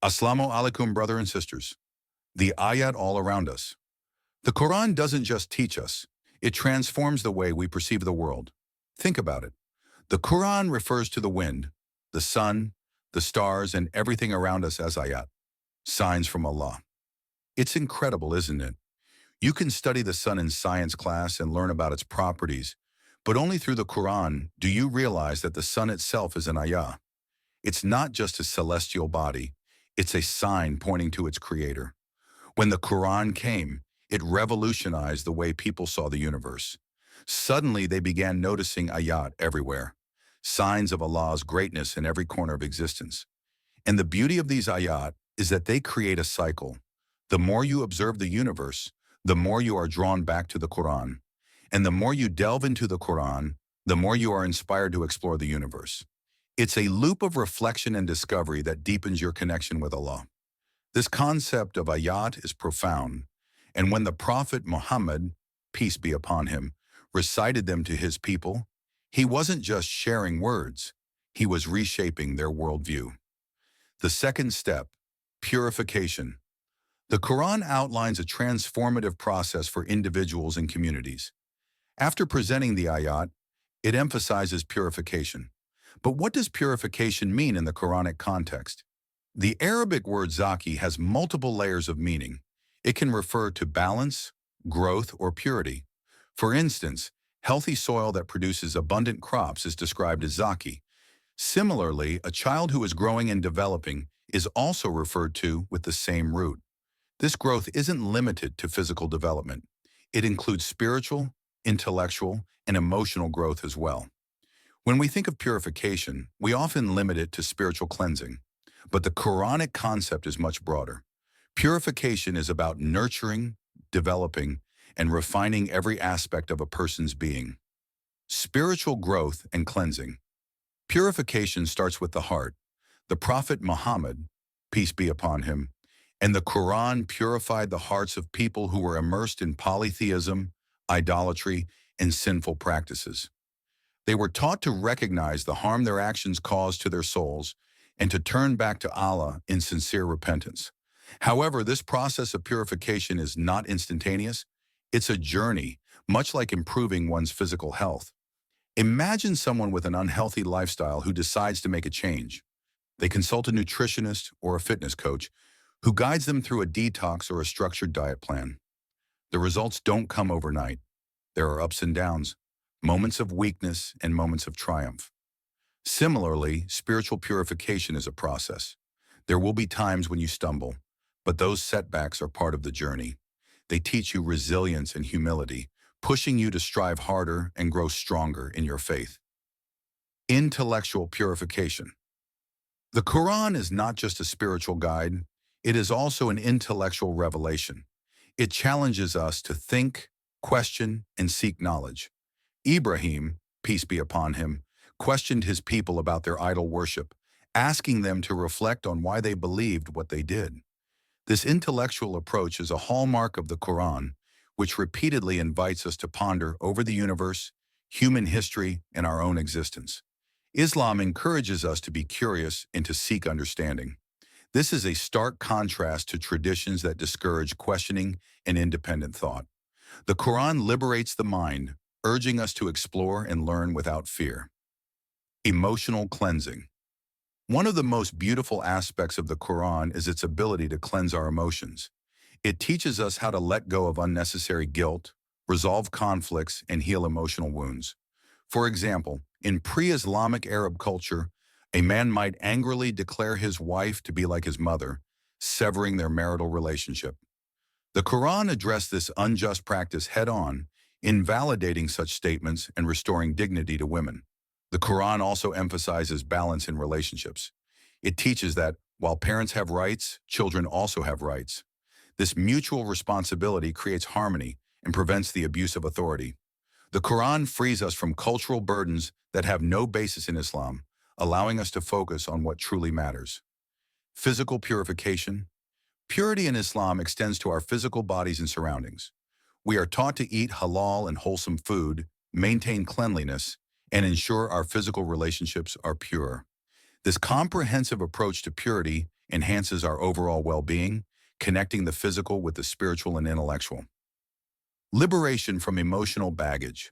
Assalamu alaikum, brother and sisters. The ayat all around us. The Quran doesn't just teach us, it transforms the way we perceive the world. Think about it. The Quran refers to the wind, the sun, the stars, and everything around us as ayat, signs from Allah. It's incredible, isn't it? You can study the sun in science class and learn about its properties, but only through the Quran do you realize that the sun itself is an ayah. It's not just a celestial body, it's a sign pointing to its creator. When the Quran came, it revolutionized the way people saw the universe. Suddenly, they began noticing ayat everywhere, signs of Allah's greatness in every corner of existence. And the beauty of these ayat is that they create a cycle. The more you observe the universe, the more you are drawn back to the Quran. And the more you delve into the Quran, the more you are inspired to explore the universe. It's a loop of reflection and discovery that deepens your connection with Allah. This concept of ayat is profound, and when the Prophet Muhammad, peace be upon him, recited them to his people, he wasn't just sharing words, he was reshaping their worldview. The second step, purification. The Quran outlines a transformative process for individuals and communities. After presenting the ayat, it emphasizes purification. But what does purification mean in the Quranic context? The Arabic word zaki has multiple layers of meaning. It can refer to balance, growth, or purity. For instance, healthy soil that produces abundant crops is described as zaki. Similarly, a child who is growing and developing is also referred to with the same root. This growth isn't limited to physical development. It includes spiritual, intellectual, and emotional growth as well. When we think of purification, we often limit it to spiritual cleansing. But the Quranic concept is much broader. Purification is about nurturing, developing, and refining every aspect of a person's being. Spiritual growth and cleansing. Purification starts with the heart. The Prophet Muhammad, peace be upon him, and the Quran purified the hearts of people who were immersed in polytheism, idolatry, and sinful practices. They were taught to recognize the harm their actions caused to their souls and to turn back to Allah in sincere repentance. However, this process of purification is not instantaneous. It's a journey, much like improving one's physical health. Imagine someone with an unhealthy lifestyle who decides to make a change. They consult a nutritionist or a fitness coach who guides them through a detox or a structured diet plan. The results don't come overnight. There are ups and downs, moments of weakness and moments of triumph. Similarly, spiritual purification is a process. There will be times when you stumble, but those setbacks are part of the journey. They teach you resilience and humility, pushing you to strive harder and grow stronger in your faith. Intellectual purification. The Quran is not just a spiritual guide, it is also an intellectual revelation. It challenges us to think, question, and seek knowledge. Ibrahim, peace be upon him, questioned his people about their idol worship, asking them to reflect on why they believed what they did. This intellectual approach is a hallmark of the Quran, which repeatedly invites us to ponder over the universe, human history, and our own existence. Islam encourages us to be curious and to seek understanding. This is a stark contrast to traditions that discourage questioning and independent thought. The Quran liberates the mind, urging us to explore and learn without fear. Emotional cleansing. One of the most beautiful aspects of the Quran is its ability to cleanse our emotions. It teaches us how to let go of unnecessary guilt, resolve conflicts, and heal emotional wounds. For example, in pre-Islamic Arab culture, a man might angrily declare his wife to be like his mother, severing their marital relationship. The Quran addressed this unjust practice head-on, invalidating such statements and restoring dignity to women. The Quran also emphasizes balance in relationships. It teaches that while parents have rights, children also have rights. This mutual responsibility creates harmony and prevents the abuse of authority. The Quran frees us from cultural burdens that have no basis in Islam, allowing us to focus on what truly matters. Physical purification. Purity in Islam extends to our physical bodies and surroundings. We are taught to eat halal and wholesome food, maintain cleanliness, and ensure our physical relationships are pure. This comprehensive approach to purity enhances our overall well-being, connecting the physical with the spiritual and intellectual. Liberation from emotional baggage.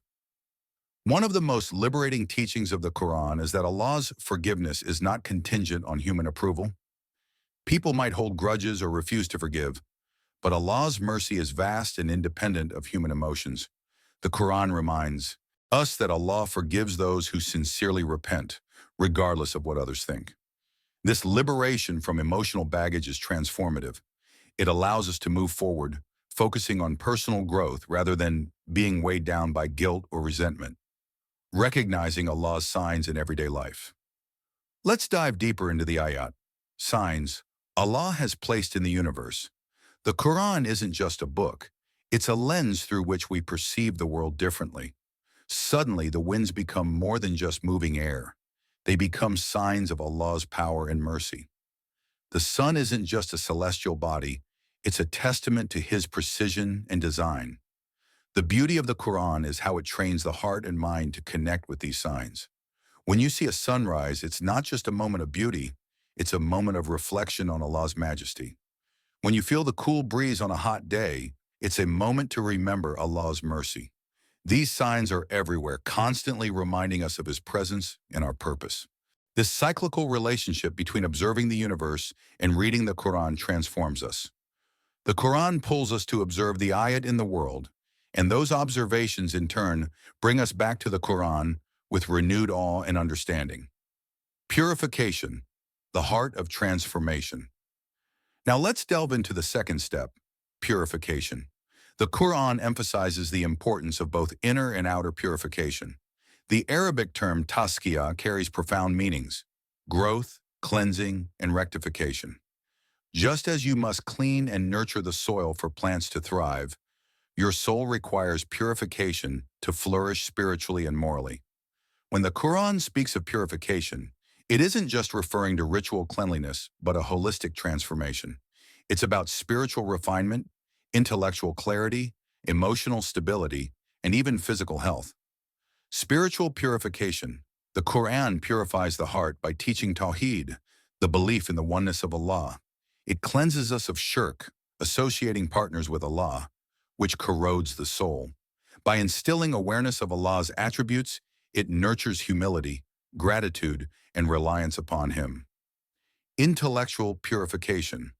One of the most liberating teachings of the Quran is that Allah's forgiveness is not contingent on human approval. People might hold grudges or refuse to forgive, but Allah's mercy is vast and independent of human emotions. The Quran reminds us that Allah forgives those who sincerely repent, regardless of what others think. This liberation from emotional baggage is transformative. It allows us to move forward, focusing on personal growth rather than being weighed down by guilt or resentment. Recognizing Allah's signs in everyday life. Let's dive deeper into the ayat. Signs Allah has placed in the universe. The Quran isn't just a book. It's a lens through which we perceive the world differently. Suddenly, the winds become more than just moving air. They become signs of Allah's power and mercy. The sun isn't just a celestial body. It's a testament to His precision and design. The beauty of the Quran is how it trains the heart and mind to connect with these signs. When you see a sunrise, it's not just a moment of beauty, it's a moment of reflection on Allah's majesty. When you feel the cool breeze on a hot day, it's a moment to remember Allah's mercy. These signs are everywhere, constantly reminding us of His presence and our purpose. This cyclical relationship between observing the universe and reading the Quran transforms us. The Quran pulls us to observe the ayat in the world, and those observations in turn bring us back to the Quran with renewed awe and understanding. Purification, the heart of transformation. Now let's delve into the second step, purification. The Quran emphasizes the importance of both inner and outer purification. The Arabic term tazkiyah carries profound meanings: growth, cleansing, and rectification. Just as you must clean and nurture the soil for plants to thrive, your soul requires purification to flourish spiritually and morally. When the Quran speaks of purification, it isn't just referring to ritual cleanliness, but a holistic transformation. It's about spiritual refinement, intellectual clarity, emotional stability, and even physical health. Spiritual purification. The Quran purifies the heart by teaching Tawheed, the belief in the oneness of Allah. It cleanses us of shirk, associating partners with Allah, which corrodes the soul. By instilling awareness of Allah's attributes, it nurtures humility, gratitude, and reliance upon Him. Intellectual purification.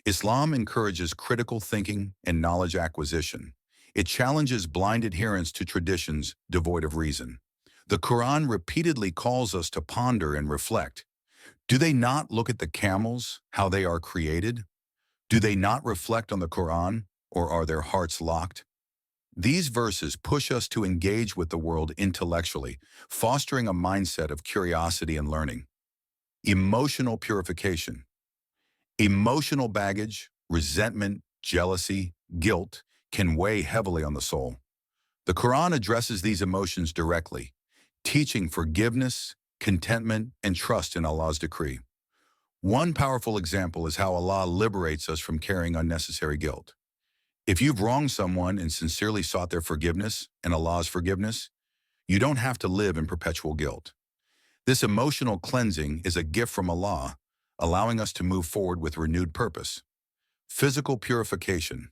Islam encourages critical thinking and knowledge acquisition. It challenges blind adherence to traditions devoid of reason. The Quran repeatedly calls us to ponder and reflect. Do they not look at the camels, how they are created? Do they not reflect on the Quran, or are their hearts locked? These verses push us to engage with the world intellectually, fostering a mindset of curiosity and learning. Emotional purification. Emotional baggage, resentment, jealousy, guilt can weigh heavily on the soul. The Quran addresses these emotions directly, teaching forgiveness, contentment, and trust in Allah's decree. One powerful example is how Allah liberates us from carrying unnecessary guilt. If you've wronged someone and sincerely sought their forgiveness and Allah's forgiveness, you don't have to live in perpetual guilt. This emotional cleansing is a gift from Allah, allowing us to move forward with renewed purpose. Physical purification.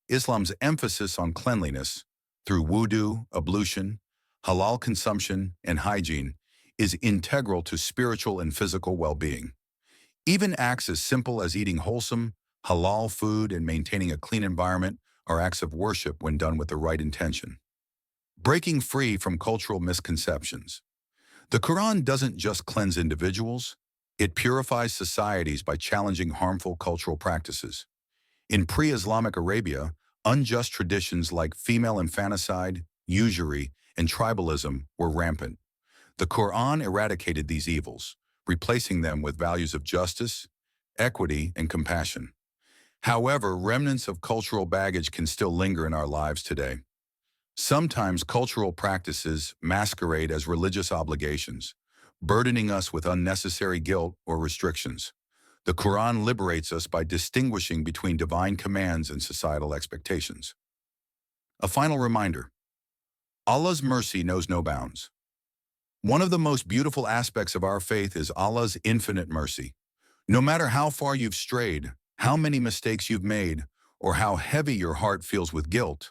Islam's emphasis on cleanliness through wudu, ablution, halal consumption, and hygiene is integral to spiritual and physical well-being. Even acts as simple as eating wholesome, halal food and maintaining a clean environment are acts of worship when done with the right intention. Breaking free from cultural misconceptions. The Quran doesn't just cleanse individuals, it purifies societies by challenging harmful cultural practices. In pre-Islamic Arabia, unjust traditions like female infanticide, usury, and tribalism were rampant. The Quran eradicated these evils, replacing them with values of justice, equity, and compassion. However, remnants of cultural baggage can still linger in our lives today. Sometimes cultural practices masquerade as religious obligations, burdening us with unnecessary guilt or restrictions. The Quran liberates us by distinguishing between divine commands and societal expectations. A final reminder: Allah's mercy knows no bounds. One of the most beautiful aspects of our faith is Allah's infinite mercy. No matter how far you've strayed, how many mistakes you've made, or how heavy your heart feels with guilt,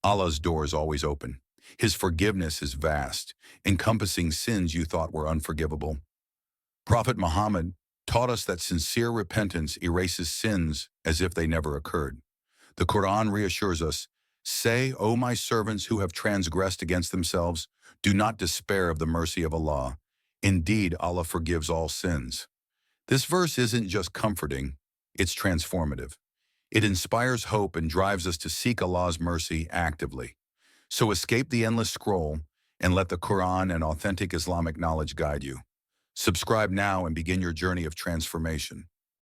Allah's door is always open. His forgiveness is vast, encompassing sins you thought were unforgivable. Prophet Muhammad taught us that sincere repentance erases sins as if they never occurred. The Quran reassures us, "Say, O my servants who have transgressed against themselves, do not despair of the mercy of Allah. Indeed, Allah forgives all sins." This verse isn't just comforting, it's transformative. It inspires hope and drives us to seek Allah's mercy actively. So escape the endless scroll and let the Quran and authentic Islamic knowledge guide you. Subscribe now and begin your journey of transformation.